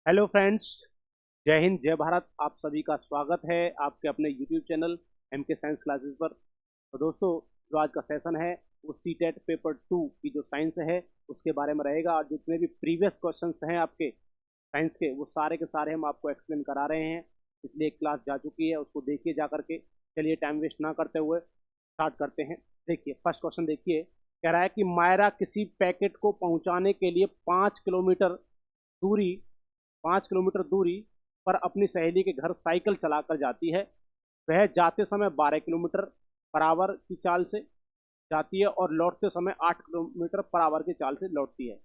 Hello friends. जय हिंद जय भारत। आप सभी का स्वागत है आपके अपने YouTube channel MK science classes पर। तो दोस्तों, जो आज का सेशन है वो सीटेट पेपर 2 की जो साइंस है उसके बारे में रहेगा, और जितने भी प्रीवियस क्वेश्चंस हैं आपके साइंस के वो सारे के सारे हम आपको एक्सप्लेन करा रहे हैं। इसलिए एक क्लास जा चुकी है, उसको देखिए जा करके। चलिए टाइम वेस्ट ना करते हुए स्टार्ट करते हैं। देखिए फर्स्ट क्वेश्चन देखिए, कह रहा है कि मायरा किसी पैकेट को पहुंचाने के लिए 5 किलोमीटर दूरी पर अपनी सहेली के घर साइकिल चलाकर जाती है। वह जाते समय 12 किलोमीटर पर आवर की चाल से जाती है और लौटते समय 8 किलोमीटर पर आवर की चाल से लौटती है।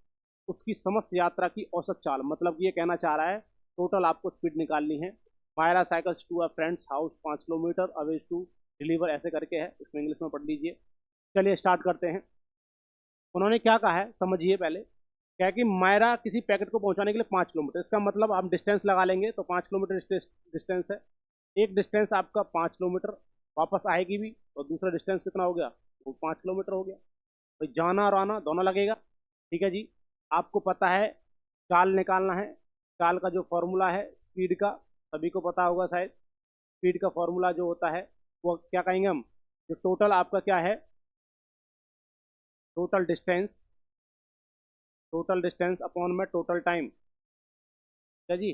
उसकी समस्त यात्रा की औसत चाल, मतलब ये कहना चाह रहा है टोटल आपको स्पीड निकालनी है। Myra cycles to a friend's house 5 kilometre away to deliver, ऐसे करके है, इसमें इंग्लिश में पढ़ लीजिए। चलिए स्टार्ट करते हैं। उन्होंने क्या कहा है समझिए पहले। क्या है कि मायरा किसी पैकेट को पहुंचाने के लिए 5 किलोमीटर, इसका मतलब हम डिस्टेंस लगा लेंगे तो 5 किलोमीटर डिस्टेंस है। एक डिस्टेंस आपका 5 किलोमीटर, वापस आएगी भी तो दूसरा डिस्टेंस कितना हो गया, वो 5 किलोमीटर हो गया। तो जाना और आना दोनों लगेगा। ठीक है जी। आपको पता है चाल निकालना है। चाल का जो फॉर्मूला है स्पीड का, सभी को पता होगा शायद। स्पीड का फॉर्मूला जो होता है वो क्या कहेंगे हम, जो टोटल आपका क्या है, total distance, total distance upon में टोटल टाइम। ठीक है जी।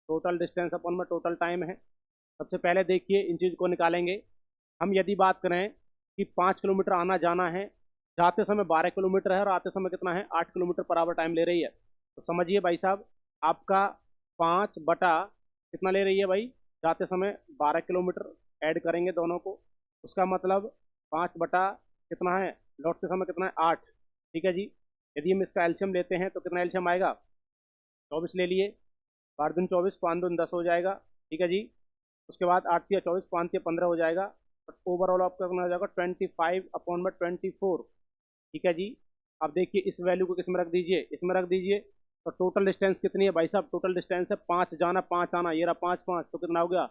टोटल डिस्टेंस अपन में टोटल टाइम है। सबसे पहले देखिए इन चीज़ को निकालेंगे। हम यदि बात करें कि 5 किलोमीटर आना जाना है, जाते समय 12 किलोमीटर है और आते समय कितना है, 8 किलोमीटर पर आवर टाइम ले रही है। तो समझिए भाई साहब, आपका 5 बटा कितना ले रही है भाई, जाते समय 12 किलोमीटर, ऐड करेंगे दोनों को, उसका मतलब 5 बटा कितना है, लौटते समय कितना है, 8। ठीक है जी। यदि हम इसका एल्शियम लेते हैं तो कितना एल्शियम आएगा, 24 ले लिए। 8 दूनी 24, 5 दूनी 10 हो जाएगा। ठीक है जी। उसके बाद 8 तिया 24, 5 तिया 15 हो जाएगा। ओवरऑल आपका कितना हो जाएगा, 25/24। ठीक है जी। अब देखिए इस वैल्यू को किस में रख दीजिए, इसमें रख दीजिए। तो टोटल डिस्टेंस कितनी है भाई साहब, टोटल डिस्टेंस है 5 जाना 5 आना, ये रहा 5 5, तो कितना हो गया,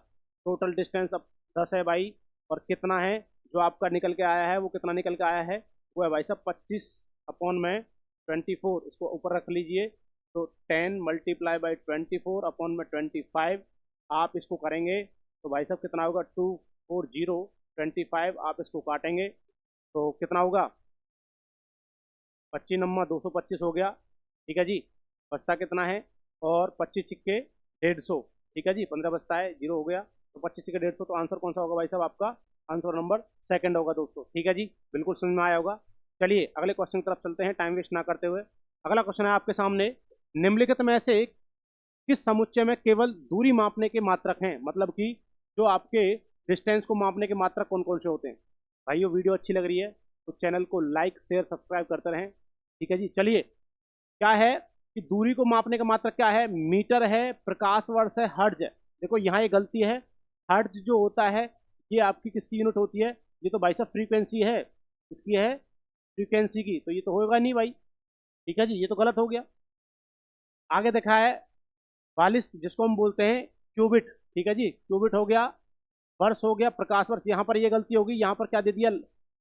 टोटल डिस्टेंस अब 10 है भाई। और कितना है जो आपका निकल के आया है, वो कितना निकल के आया है, वो है भाई साहब 25/24। इसको ऊपर रख लीजिए। तो 10 × 24/24 आप इसको करेंगे तो भाई साहब कितना होगा, 24025। आप इसको काटेंगे तो कितना होगा, 25 × 225 हो गया। ठीक है जी। बचता कितना है, और 25 × 150। ठीक है जी, 15 बचता है, 0 हो गया। तो 25 × 150, तो आंसर कौन सा होगा भाई साहब, आपका आंसर नंबर सेकंड होगा दोस्तों। ठीक है जी, बिल्कुल समझ में आया होगा। चलिए अगले क्वेश्चन की तरफ चलते हैं टाइम वेस्ट ना करते हुए। अगला क्वेश्चन है आपके सामने, निम्नलिखित में से किस समुच्चय में केवल दूरी मापने के मात्रक हैं, मतलब कि जो आपके डिस्टेंस को मापने के मात्रक कौन कौन से होते हैं। भाइयों वीडियो अच्छी लग रही है तो चैनल को लाइक शेयर सब्सक्राइब करते रहें। ठीक है जी। चलिए, क्या है कि दूरी को मापने का मात्रक क्या है, मीटर है, प्रकाश वर्ष है, हर्ज है। देखो यहाँ ये गलती है। हर्ज जो होता है ये आपकी किसकी यूनिट होती है, ये तो भाई साहब फ्रीक्वेंसी है, इसकी है फ्रीक्वेंसी की, तो ये तो होगा नहीं भाई। ठीक है जी, ये तो गलत हो गया। आगे देखा है वालिस, जिसको हम बोलते हैं क्यूबिट। ठीक है जी, क्यूबिट हो गया, वर्ष हो गया, प्रकाश वर्ष। यहाँ पर ये गलती होगी, यहाँ पर क्या दे दिया,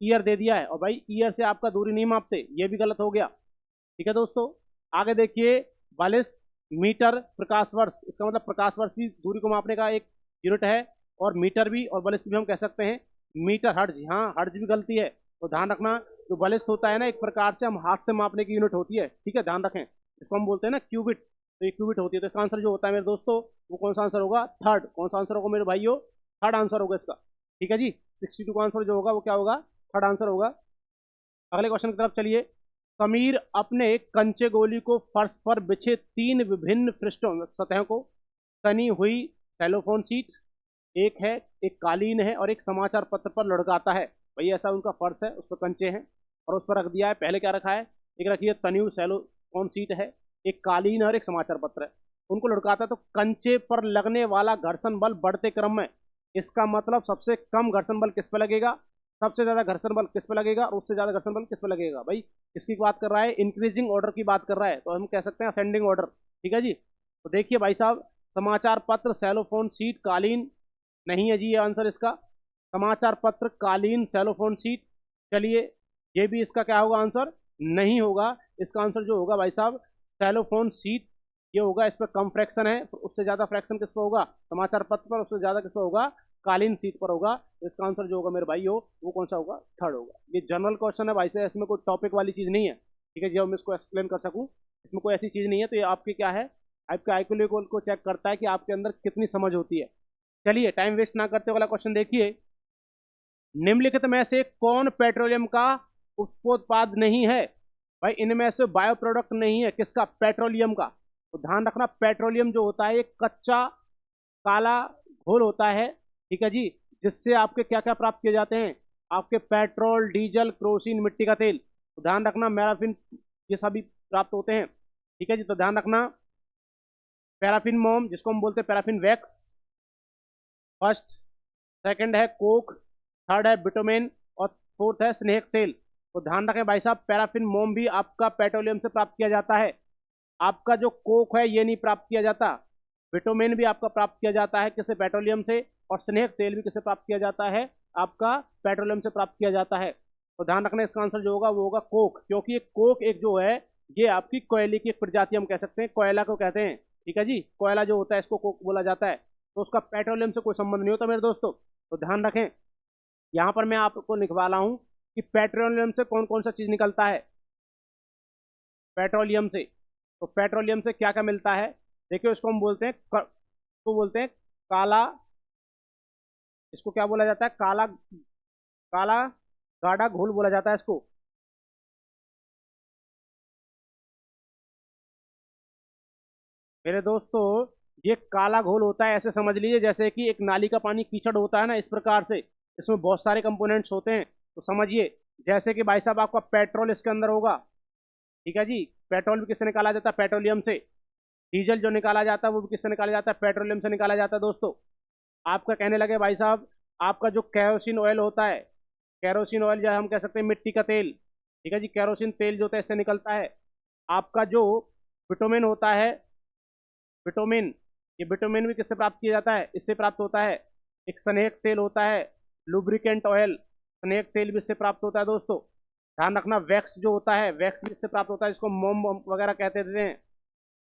ईयर दे दिया है, और भाई ईयर से आपका दूरी नहीं मापते, ये भी गलत हो गया। ठीक है दोस्तों। आगे देखिए, वालिस मीटर प्रकाश वर्ष, इसका मतलब प्रकाश वर्ष भी दूरी को मापने का एक यूनिट है, और मीटर भी, और बलिस्ट भी हम कह सकते हैं मीटर। हर्ज, हाँ हर्ज भी गलती है, तो ध्यान रखना। जो बलिस्ट होता है ना, एक प्रकार से हम हाथ से मापने की यूनिट होती है। ठीक है, ध्यान रखें। इसको हम बोलते हैं ना क्यूबिट, तो ये क्यूबिट होती है। तो इसका आंसर जो होता है मेरे दोस्तों, वो कौन सा आंसर होगा, थर्ड। कौन सा आंसर होगा मेरे भाइयों, थर्ड आंसर होगा इसका। ठीक है जी। 62 का आंसर जो होगा वो क्या होगा, थर्ड आंसर होगा। अगले क्वेश्चन की तरफ चलिए। समीर अपने कंचे गोली को फर्श पर बिछे 3 विभिन्न पृष्ठों सतहों को तनी हुई सेलोफोन सीट, एक है, एक कालीन है और एक समाचार पत्र पर लटकाता है। भैया ऐसा उनका फर्श है, उस पर कंचे हैं और उस पर रख दिया है। पहले क्या रखा है, एक रखी है तनी हुई सेलोफोन सीट है, एक कालीन है और एक समाचार पत्र है। उनको लटकाता है तो कंचे पर लगने वाला घर्षण बल बढ़ते क्रम में, इसका मतलब सबसे कम घर्षण बल किस पे लगेगा, सबसे ज्यादा घर्षण बल किस पे लगेगा, और उससे ज्यादा घर्षण बल किस पे लगेगा। भाई किसकी बात कर रहा है, इंक्रीजिंग ऑर्डर की बात कर रहा है, तो हम कह सकते हैं असेंडिंग ऑर्डर। ठीक है जी। तो देखिए भाई साहब, समाचार पत्र सेलोफोन सीट कालीन नहीं है जी, ये आंसर इसका। समाचार पत्र कालीन सेलोफोन सीट, चलिए ये भी इसका क्या होगा आंसर, नहीं होगा। इसका आंसर जो होगा भाई साहब सेलोफोन सीट, ये होगा, इस पर कम फ्रैक्शन है, तो उससे ज़्यादा फ्रैक्शन किस पर होगा, समाचार पत्र पर, उससे ज़्यादा किस पर होगा, कालीन सीट पर होगा। तो इसका आंसर जो होगा मेरे भाई हो वो कौन सा होगा, थर्ड होगा। ये जनरल क्वेश्चन है भाई से, इसमें कोई टॉपिक वाली चीज़ नहीं है, ठीक है, जब मैं इसको एक्सप्लेन कर सकूँ, इसमें कोई ऐसी चीज़ नहीं है। तो ये आपकी क्या है, आपके आईक्यू लेवल को चेक करता है कि आपके अंदर कितनी समझ होती है। चलिए टाइम वेस्ट ना करते वाला क्वेश्चन देखिए, निम्नलिखित में से कौन पेट्रोलियम का उपोत्पाद नहीं है। भाई इनमें से बायो प्रोडक्ट नहीं है, किसका, पेट्रोलियम का। तो ध्यान रखना, पेट्रोलियम जो होता है एक कच्चा काला घोल होता है, ठीक है जी, जिससे आपके क्या क्या प्राप्त किए जाते हैं, आपके पेट्रोल, डीजल, केरोसिन, मिट्टी का तेल। तो ध्यान रखना, मैराफिन, ये सभी प्राप्त होते हैं, ठीक है जी। तो ध्यान रखना, पैराफिन मोम जिसको हम बोलते हैं पैराफिन वैक्स, फर्स्ट, सेकंड है कोक, थर्ड है बिटुमेन, और फोर्थ है स्नेक तेल। तो ध्यान रखें भाई साहब, पैराफिन मोम भी आपका पेट्रोलियम से प्राप्त किया जाता है। आपका जो कोक है ये नहीं प्राप्त किया जाता। बिटुमेन भी आपका प्राप्त किया जाता है किससे, पेट्रोलियम से। और स्नेक तेल भी किससे प्राप्त किया जाता है, आपका पेट्रोलियम से प्राप्त किया जाता है। तो ध्यान रखना, इसका आंसर जो होगा वो होगा कोक, क्योंकि ये कोक एक जो है ये आपकी कोयले की एक प्रजाति हम कह सकते हैं, कोयला को कहते हैं, ठीक है जी। कोयला जो होता है इसको कोक बोला जाता है, तो उसका पेट्रोलियम से कोई संबंध नहीं होता मेरे दोस्तों। तो ध्यान रखें, यहाँ पर मैं आपको लिखवा रहा हूँ कि पेट्रोलियम से कौन कौन सा चीज निकलता है। पेट्रोलियम से, तो पेट्रोलियम से क्या क्या मिलता है, देखिए उसको हम बोलते हैं इसको बोलते हैं काला, इसको क्या बोला जाता है, काला, काला गाढ़ा घोल बोला जाता है इसको। मेरे दोस्तों ये काला घोल होता है, ऐसे समझ लीजिए जैसे कि एक नाली का पानी कीचड़ होता है ना, इस प्रकार से इसमें बहुत सारे कंपोनेंट्स होते हैं। तो समझिए, जैसे कि भाई साहब आपका पेट्रोल इसके अंदर होगा, ठीक है जी, पेट्रोल भी किससे निकाला जाता है, पेट्रोलियम से। डीजल जो निकाला जाता है वो भी किससे निकाला जाता है, पेट्रोलियम से निकाला जाता है दोस्तों। आपका कहने लगे भाई साहब, आपका जो कैरोसिन ऑयल होता है, कैरोसिन ऑयल जो हम कह सकते हैं मिट्टी का तेल, ठीक है जी, कैरोसिन तेल जो होता है इससे निकलता है। आपका जो बिटुमेन होता है, बिटुमेन, ये बिटुमेन भी किससे प्राप्त किया जाता है, इससे प्राप्त होता है। एक स्नेक तेल होता है, लुब्रिकेंट ऑयल, स्नेक तेल भी इससे प्राप्त होता है दोस्तों। ध्यान रखना, वैक्स जो होता है, वैक्स भी इससे प्राप्त होता है, जिसको मोम वगैरह कहते थे।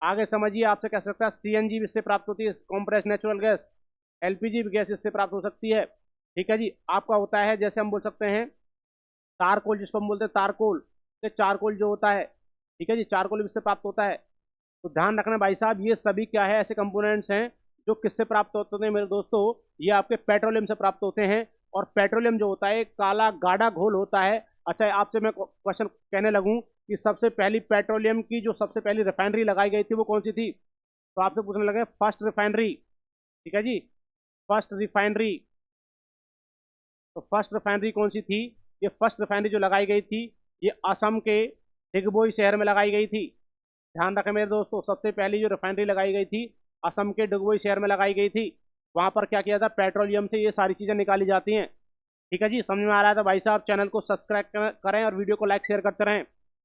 आगे समझिए, आपसे कह सकता है सीएनजी भी इससे प्राप्त होती है, कॉम्प्रेस नेचुरल गैस, एलपीजी भी गैस इससे प्राप्त हो सकती है, ठीक है जी। आपका होता है, जैसे हम बोल सकते हैं तारकोल, जिसको हम बोलते हैं तारकोल, तो चारकोल जो होता है, ठीक है जी, चारकोल भी इससे प्राप्त होता है। तो ध्यान रखना भाई साहब, ये सभी क्या है, ऐसे कंपोनेंट्स हैं जो किससे प्राप्त होते हैं मेरे दोस्तों, ये आपके पेट्रोलियम से प्राप्त होते हैं। और पेट्रोलियम जो होता है काला गाढ़ा घोल होता है। अच्छा, आपसे मैं क्वेश्चन कहने लगूं कि सबसे पहली पेट्रोलियम की जो सबसे पहली रिफाइनरी लगाई गई थी वो कौन सी थी, तो आपसे पूछने लगे फर्स्ट रिफाइनरी, ठीक है जी, फर्स्ट रिफाइनरी। तो फर्स्ट रिफाइनरी कौन सी थी, ये फर्स्ट रिफाइनरी जो लगाई गई थी ये असम के डिगबोई शहर में लगाई गई थी। ध्यान रखें मेरे दोस्तों, सबसे पहली जो रिफाइनरी लगाई गई थी असम के डिगबोई शहर में लगाई गई थी। वहां पर क्या किया था, पेट्रोलियम से ये सारी चीजें निकाली जाती हैं, ठीक है जी। समझ में आ रहा है तो भाई साहब चैनल को सब्सक्राइब करें और वीडियो को लाइक शेयर करते रहें।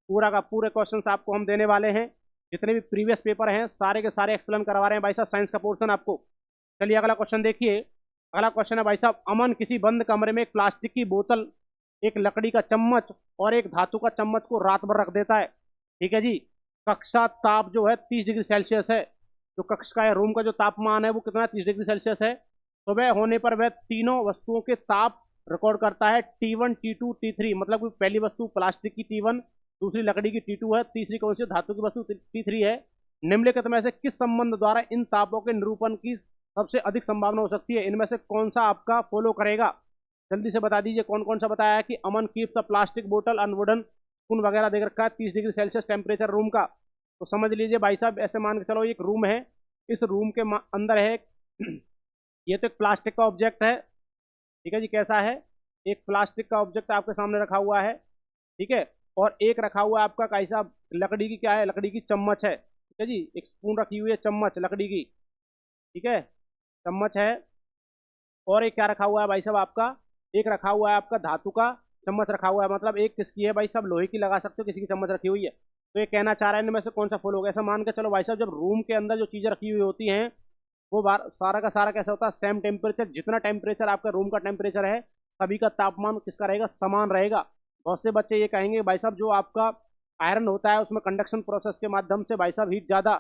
पूरा का पूरे क्वेश्चंस आपको हम देने वाले हैं, जितने भी प्रीवियस पेपर हैं सारे के सारे एक्सप्लेन करवा रहे हैं भाई साहब, साइंस का पोर्शन आपको। चलिए अगला क्वेश्चन देखिए। अगला क्वेश्चन है भाई साहब, अमन किसी बंद कमरे में एक प्लास्टिक की बोतल, एक लकड़ी का चम्मच और एक धातु का चम्मच को रात भर रख देता है, ठीक है जी। कक्षा ताप जो है 30 डिग्री सेल्सियस है, जो कक्ष का है, रूम का जो तापमान है वो कितना है, 30 डिग्री सेल्सियस है। सुबह होने पर वह तीनों वस्तुओं के ताप रिकॉर्ड करता है, T1, T2, T3। मतलब पहली वस्तु प्लास्टिक की T1, दूसरी लकड़ी की T2 है, तीसरी कौन सी धातु की वस्तु T3 है। निम्नलिखित में से किस संबंध द्वारा इन तापों के निरूपण की सबसे अधिक संभावना हो सकती है, इनमें से कौन सा आपका फॉलो करेगा, जल्दी से बता दीजिए। कौन कौन सा बताया है कि अमन कीप्स अ प्लास्टिक बोतल एंड वुडन स्पून वगैरह देख रखा है, 30 डिग्री सेल्सियस टेम्परेचर रूम का। तो समझ लीजिए भाई साहब, ऐसे मान के चलो एक रूम है, इस रूम के अंदर है ये तो एक प्लास्टिक का ऑब्जेक्ट है, ठीक है जी, कैसा है, एक प्लास्टिक का ऑब्जेक्ट आपके सामने रखा हुआ है, ठीक है। और एक रखा हुआ है आपका कैसा, लकड़ी की क्या है, लकड़ी की चम्मच है, ठीक है जी, एक स्पून रखी हुई है, चम्मच लकड़ी की, ठीक है, चम्मच है। और एक क्या रखा हुआ है भाई साहब आपका, एक रखा हुआ है आपका धातु का चम्मच रखा हुआ है। मतलब एक किसकी है भाई साहब, लोहे की लगा सकते हो, किसी की चम्मच रखी हुई है। तो ये कहना चाह रहा है इनमें से कौन सा फॉलो होगा। ऐसा मान के चलो भाई साहब, जब रूम के अंदर जो चीजें रखी हुई होती हैं वो सारा का सारा कैसा होता है, सेम टेम्परेचर, जितना टेम्परेचर आपका रूम का टेम्परेचर है सभी का तापमान किसका रहेगा, समान रहेगा। बहुत से बच्चे ये कहेंगे भाई साहब जो आपका आयरन होता है उसमें कंडक्शन प्रोसेस के माध्यम से भाई साहब हीट ज़्यादा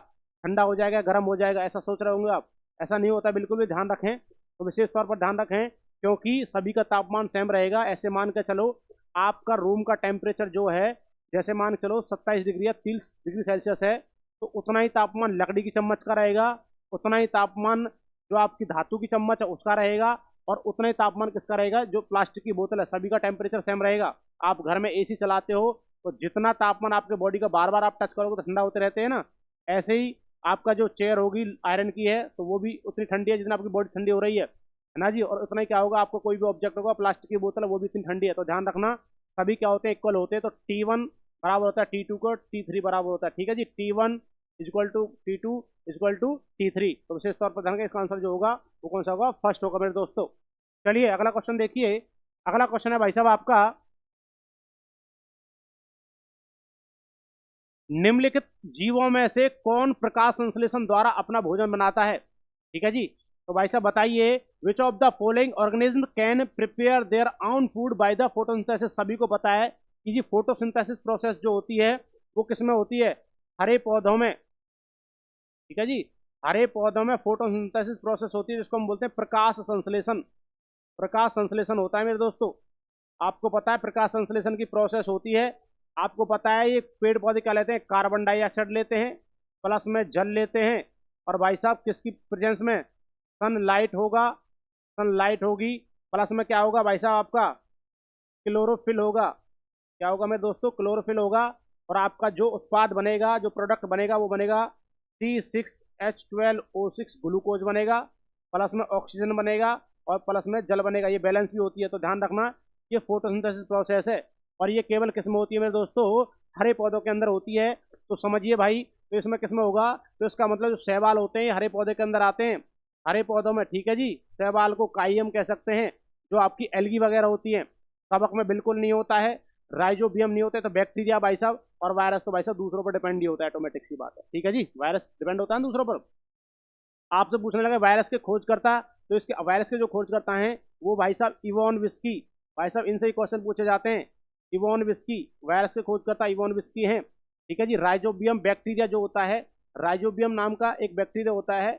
ठंडा हो जाएगा, गर्म हो जाएगा, ऐसा सोच रहे होंगे आप। ऐसा नहीं होता, बिल्कुल भी ध्यान रखें। तो विशेष तौर पर ध्यान रखें, क्योंकि सभी का तापमान सेम रहेगा। ऐसे मान के चलो आपका रूम का टेम्परेचर जो है, जैसे मान के चलो 27 डिग्री या 30 डिग्री सेल्सियस है, तो उतना ही तापमान लकड़ी की चम्मच का रहेगा, उतना ही तापमान जो आपकी धातु की चम्मच है उसका रहेगा, और उतना ही तापमान किसका रहेगा, जो प्लास्टिक की बोतल है, सभी का टेम्परेचर सेम रहेगा। आप घर में एसी चलाते हो तो जितना तापमान आपके बॉडी का बार बार आप टच करोगे तो ठंडा होते रहते हैं ना, ऐसे ही आपका जो चेयर होगी आयरन की है तो वो भी उतनी ठंडी है जितना आपकी बॉडी ठंडी हो रही है ना जी। और उतना ही क्या होगा, आपको कोई भी ऑब्जेक्ट होगा, प्लास्टिक की बोतल है, वो भी इतनी ठंडी है। तो ध्यान रखना, सभी क्या होते हैं, इक्वल होते हैं। तो T1 बराबर होता है T2 को, T3 बराबर होता है, ठीक है जी। T1 equal to T2 equal to T3। तो विशेष तौर पर ध्यान रखें, इसका आंसर जो होगा वो कौन सा होगा, फर्स्ट होगा मेरे दोस्तों। चलिए अगला क्वेश्चन देखिए। अगला क्वेश्चन है भाई साहब आपका, निम्नलिखित जीवों में से कौन प्रकाश संश्लेषण द्वारा अपना भोजन बनाता है, ठीक है जी। तो भाई साहब बताइए, विच of the following organism can prepare their own food by the photosynthesis. सभी को पता है कि जी फोटोसिंथेसिस प्रोसेस जो होती है वो किसमें होती है, हरे पौधों में, ठीक है जी। हरे पौधों में फोटोसिंथेसिस प्रोसेस होती है, जिसको हम बोलते हैं प्रकाश संश्लेषण। प्रकाश संश्लेषण होता है मेरे दोस्तों। आपको पता है प्रकाश संश्लेषण की प्रोसेस होती है। आपको पता है ये पेड़ पौधे क्या लेते हैं, कार्बन डाइऑक्साइड लेते हैं, प्लस में जल लेते हैं, और भाई साहब किसकी प्रेजेंस में, सनलाइट होगा, सनलाइट होगी, प्लस में क्या होगा भाई साहब आपका, क्लोरोफिल होगा। क्या होगा मेरे दोस्तों, क्लोरोफिल होगा। और आपका जो उत्पाद बनेगा, जो प्रोडक्ट बनेगा, वो बनेगा C6H12O6 ग्लूकोज बनेगा, प्लस में ऑक्सीजन बनेगा, और प्लस में जल बनेगा। ये बैलेंस भी होती है। तो ध्यान रखना, ये फोटोसिंथेसिस प्रोसेस है, और ये केवल किसमें होती है मेरे दोस्तों, हरे पौधों के अंदर होती है। तो समझिए भाई, तो इसमें किसमें होगा, तो इसका मतलब जो शैवाल होते हैं हरे पौधे के अंदर आते हैं, हरे पौधों में, ठीक है जी। शैवाल को काइयम कह सकते हैं। जो आपकी एल्गी वगैरह होती है, कवक में बिल्कुल नहीं होता है, राइजोबियम नहीं होते। तो बैक्टीरिया भाई साहब, और वायरस तो भाई साहब दूसरों पर डिपेंड ही होता है, ऑटोमेटिक सी बात है, ठीक है जी। वायरस डिपेंड होता है दूसरों पर। आपसे पूछने लगे वायरस के खोजकर्ता, तो इसके वायरस के जो खोजकर्ता हैं वो भाई साहब इवॉन विस्की। भाई साहब इनसे ही क्वेश्चन पूछे जाते हैं। इवॉन विस्की, वायरस के खोजकर्ता इवॉन विस्की हैं, ठीक है जी। राइजोबियम बैक्टीरिया जो होता है, राइजोबियम नाम का एक बैक्टीरिया होता है,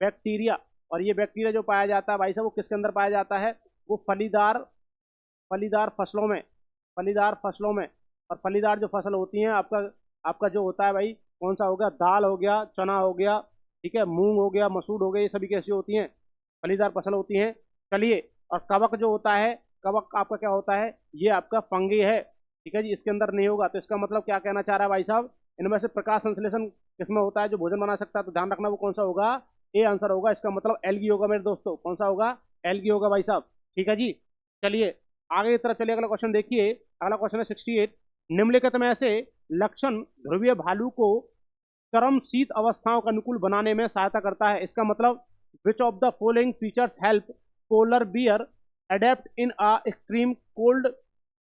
बैक्टीरिया। और ये बैक्टीरिया जो पाया जाता है भाई साहब, वो किसके अंदर पाया जाता है, वो फलीदार, फलीदार फसलों में, फलीदार फसलों में। और फलीदार जो फसल होती हैं, आपका आपका जो होता है भाई, कौन सा हो गया, दाल हो गया, चना हो गया, ठीक है, मूंग हो गया, मसूर हो गया, ये सभी कैसी होती हैं, फलीदार फसल होती हैं। चलिए, और कवक जो होता है, कवक आपका क्या होता है, ये आपका फंगी है, ठीक है जी, इसके अंदर नहीं होगा। तो इसका मतलब क्या कहना चाह रहा है भाई साहब, इनमें से प्रकाश संश्लेषण किसमें होता है, जो भोजन बना सकता है। तो ध्यान रखना वो कौन सा होगा, ए आंसर होगा। इसका मतलब एल्गी होगा मेरे दोस्तों। कौन सा होगा, एल्गी होगा भाई साहब, ठीक है जी। चलिए आगे की तरफ चलिए, अगला क्वेश्चन देखिए। अगला क्वेश्चन है 68। निम्नलिखित में से लक्षण ध्रुवीय भालू को चरम शीत अवस्थाओं का अनुकूल बनाने में सहायता करता है। इसका मतलब, विच of the following features help polar bear adapt in a extreme cold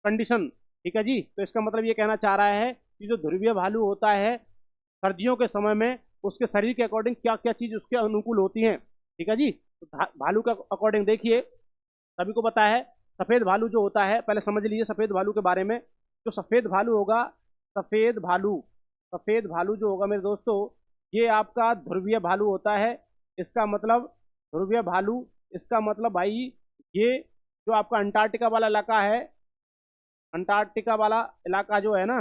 condition, ठीक है जी। तो इसका मतलब ये कहना चाह रहा है कि जो ध्रुवीय भालू होता है, सर्दियों के समय में उसके शरीर के अकॉर्डिंग क्या क्या चीज उसके अनुकूल होती हैं, ठीक है जी। तो भालू का अकॉर्डिंग देखिए, सभी को पता है सफेद भालू जो होता है, पहले समझ लीजिए सफेद भालू के बारे में। जो सफेद भालू होगा, सफेद भालू, सफेद भालू जो होगा मेरे दोस्तों, ये आपका ध्रुवीय भालू होता है। इसका मतलब ध्रुवीय भालू, इसका मतलब भाई, ये जो आपका अंटार्कटिका वाला इलाका है, अंटार्कटिका वाला इलाका जो है ना,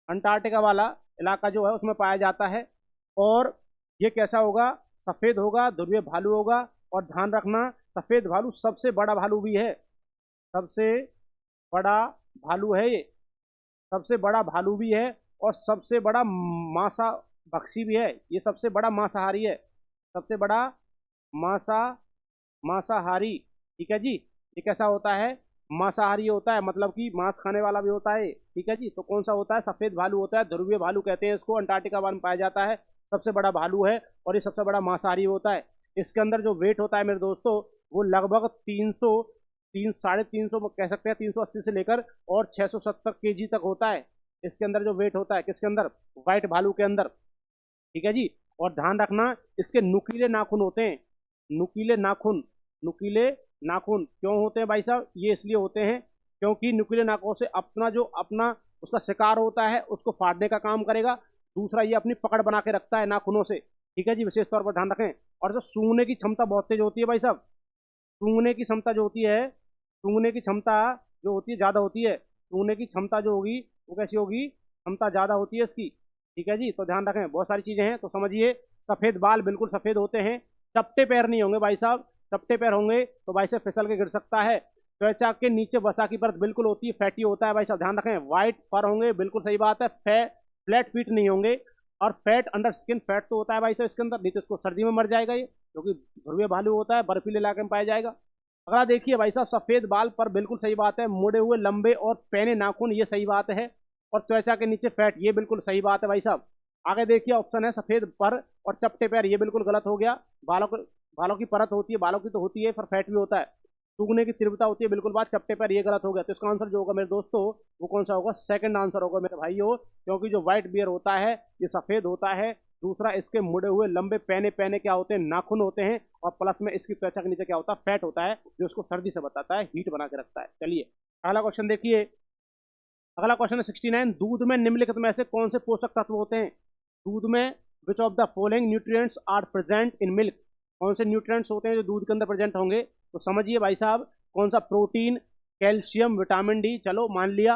अंटार्कटिका वाला इलाका जो है उसमें पाया जाता है। और ये कैसा होगा, सफेद होगा, ध्रुवीय भालू होगा। और ध्यान रखना, सफेद भालू सबसे बड़ा भालू भी है, सबसे बड़ा भालू है ये, सबसे बड़ा भालू भी है, और सबसे बड़ा मांसा भक्षी भी है। ये सबसे बड़ा मांसाहारी है, सबसे बड़ा मांसा मांसाहारी, ठीक है जी। ये कैसा होता है, मांसाहारी होता है, मतलब कि मांस खाने वाला भी होता है, ठीक है जी। तो कौन सा होता है, सफेद भालू होता है, ध्रुवीय भालू कहते हैं इसको, अंटार्कटिका में पाया जाता है, सबसे बड़ा भालू है, और ये सबसे बड़ा मांसाहारी होता है। इसके अंदर जो वेट होता है मेरे दोस्तों, वो लगभग 300, 350 कह सकते हैं, 380 से लेकर और 670 केजी तक होता है। इसके अंदर जो वेट होता है, किसके अंदर, व्हाइट भालू के अंदर, ठीक है जी। और ध्यान रखना, इसके नुकीले नाखून होते हैं, नुकीले नाखून, नुकीले नाखून क्यों होते हैं भाई साहब, ये इसलिए होते हैं क्योंकि नुकीले नाखून से अपना जो अपना उसका शिकार होता है उसको फाड़ने का काम करेगा। दूसरा ये अपनी पकड़ बना के रखता है नाखूनों से, ठीक है जी, विशेष तौर पर ध्यान रखें। और जो सूंघने की क्षमता बहुत तेज होती है भाई साहब, सूंघने की क्षमता जो होती है, सूंघने की क्षमता जो होती है ज़्यादा होती है, सूंघने की क्षमता जो होगी वो कैसी होगी, क्षमता ज़्यादा होती है इसकी, ठीक है जी। तो ध्यान रखें, बहुत सारी चीज़ें हैं, तो समझिए। सफ़ेद बाल बिल्कुल सफ़ेद होते हैं, चपटे पैर नहीं होंगे भाई साहब, चपटे पैर होंगे तो भाई साहब फिसल के गिर सकता है। त्वचा के नीचे वसा की परत बिल्कुल होती है, फैटी होता है भाई साहब, ध्यान रखें। वाइट फर होंगे, बिल्कुल सही बात है। फ्लैट फीट नहीं होंगे, और फैट अंडर स्किन, फैट तो होता है भाई साहब इसके अंदर, नहीं तो इसको सर्दी में मर जाएगा ये, क्योंकि ध्रुवीय भालू होता है, बर्फीले इलाके में पाया जाएगा। अगला देखिए भाई साहब, सफेद बाल पर बिल्कुल सही बात है, मुड़े हुए लंबे और पैने नाखून, ये सही बात है। और त्वचा के नीचे फैट, ये बिल्कुल सही बात है भाई साहब। आगे देखिए ऑप्शन है सफेद पर और चपटे पैर, ये बिल्कुल गलत हो गया। बालों की परत होती है, बालों की तो होती है, पर फैट भी होता है। सूखने की तीव्रता होती है, बिल्कुल बात, चपटे पैर, ये गलत हो गया। तो इसका आंसर जो होगा मेरे दोस्तों, वो कौन सा होगा, सेकंड आंसर होगा मेरे भाइयों, क्योंकि जो व्हाइट बियर होता है ये सफेद होता है। दूसरा, इसके मुड़े हुए लंबे पैने पैने क्या होते हैं, नाखून होते हैं। और प्लस में इसकी त्वचा के नीचे क्या होता है, फैट होता है, जो उसको सर्दी से बताता है, हीट बना के रखता है। चलिए अगला क्वेश्चन देखिए। अगला क्वेश्चन है 69, दूध में निम्नलिखित में से कौन से पोषक तत्व होते हैं। दूध में which of the following nutrients are present in milk, कौन से न्यूट्रिएंट्स होते हैं जो दूध के अंदर प्रेजेंट होंगे। तो समझिए भाई साहब, कौन सा, प्रोटीन, कैल्शियम, विटामिन डी, चलो मान लिया।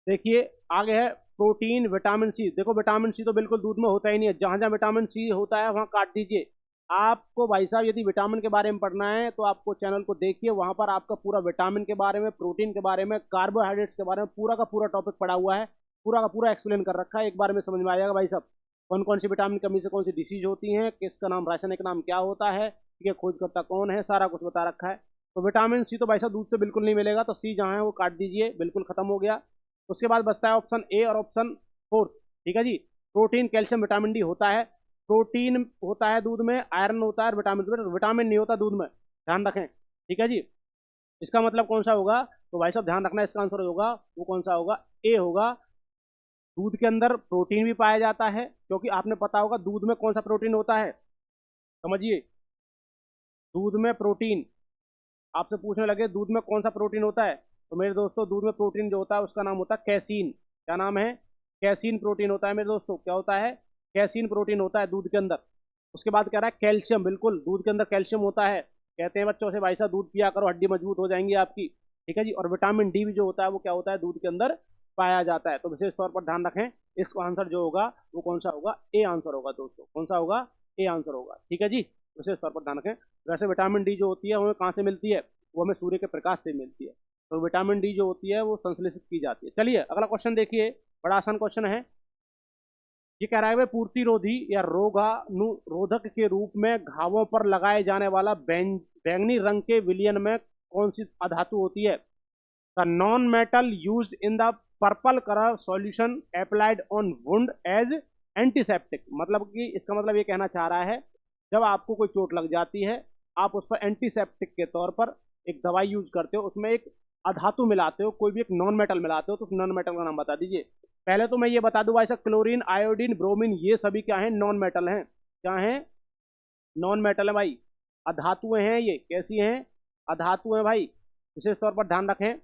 देखिए आगे है प्रोटीन, विटामिन सी। देखो विटामिन सी तो बिल्कुल दूध में होता ही नहीं है, जहां जहां विटामिन सी होता है वहां काट दीजिए। आपको भाई साहब यदि विटामिन के बारे में पढ़ना है तो आपको चैनल को देखिए, वहां पर आपका पूरा विटामिन के बारे में, प्रोटीन के बारे में, कार्बोहाइड्रेट्स के बारे में पूरा का पूरा टॉपिक पढ़ा हुआ है, पूरा का पूरा एक्सप्लेन कर रखा है। एक बार में समझ में आ जाएगा भाई साहब, कौन कौन सी विटामिन की कमी से कौन सी डिसीज होती है, किसका नाम, रासायनिक नाम क्या होता है, ठीक है, खोजकर्ता कौन है, सारा कुछ बता रखा है। तो विटामिन सी तो भाई साहब दूध से बिल्कुल नहीं मिलेगा, तो सी जहाँ है वो काट दीजिए, बिल्कुल खत्म हो गया। उसके बाद बचता है ऑप्शन ए और ऑप्शन फोर्थ, ठीक है जी। प्रोटीन, कैल्शियम, विटामिन डी होता है। प्रोटीन होता है दूध में, आयरन होता है, विटामिन नहीं होता दूध में, ध्यान रखें, ठीक है जी। इसका मतलब कौन सा होगा, तो भाई साहब ध्यान रखना, इसका आंसर होगा वो कौन सा होगा, ए होगा। दूध के अंदर प्रोटीन भी पाया जाता है, क्योंकि आपने पता होगा दूध में कौन सा प्रोटीन होता है, समझिए। दूध में प्रोटीन, आपसे पूछने लगे दूध में कौन सा प्रोटीन होता है, तो मेरे दोस्तों दूध में प्रोटीन जो होता है उसका नाम होता है कैसीन। क्या नाम है, कैसीन प्रोटीन होता है मेरे दोस्तों, क्या होता है, कैसीन प्रोटीन होता है दूध के अंदर। उसके बाद कह रहा है कैल्शियम, बिल्कुल दूध के अंदर कैल्शियम होता है। कहते हैं बच्चों से भाई साहब दूध पिया करो, हड्डी मजबूत हो जाएंगी आपकी, ठीक है जी। और विटामिन डी भी जो होता है वो क्या होता है, दूध के अंदर पाया जाता है। तो विशेष तौर पर ध्यान रखें, इसका आंसर जो होगा वो कौन सा होगा, ए आंसर होगा दोस्तों, कौन सा होगा, ए आंसर होगा, ठीक है जी। विशेष तौर पर ध्यान रखें। वैसे विटामिन डी जो होती है वो हमें कहाँ से मिलती है, वो हमें सूर्य के प्रकाश से मिलती है। तो विटामिन डी जो होती है वो संश्लेषित की जाती है। चलिए अगला क्वेश्चन देखिए, बड़ा आसान क्वेश्चन है। ये कह रहा है पूर्तिरोधी या रोगानुरोधक के रूप में घावों पर लगाए जाने वाला बैंगनी रंग के विलयन में कौन सी अधातु होती है। The non metal used in the purple colour solution applied on wound as antiseptic, मतलब कि इसका मतलब ये कहना चाह रहा है, जब आपको कोई चोट लग जाती है आप उस पर एंटीसेप्टिक के तौर पर एक दवाई यूज करते हो, उसमें एक अधातु मिलाते हो, कोई भी एक नॉन मेटल मिलाते हो, तो उस नॉन मेटल का नाम बता दीजिए। पहले तो मैं ये बता दूं भाई साहब, क्लोरीन, आयोडीन, ब्रोमीन, ये सभी क्या है, नॉन मेटल हैं। क्या है, नॉन मेटल है भाई, अधातुएं हैं, ये कैसी हैं, अधातु हैं भाई, विशेष तौर पर ध्यान रखें।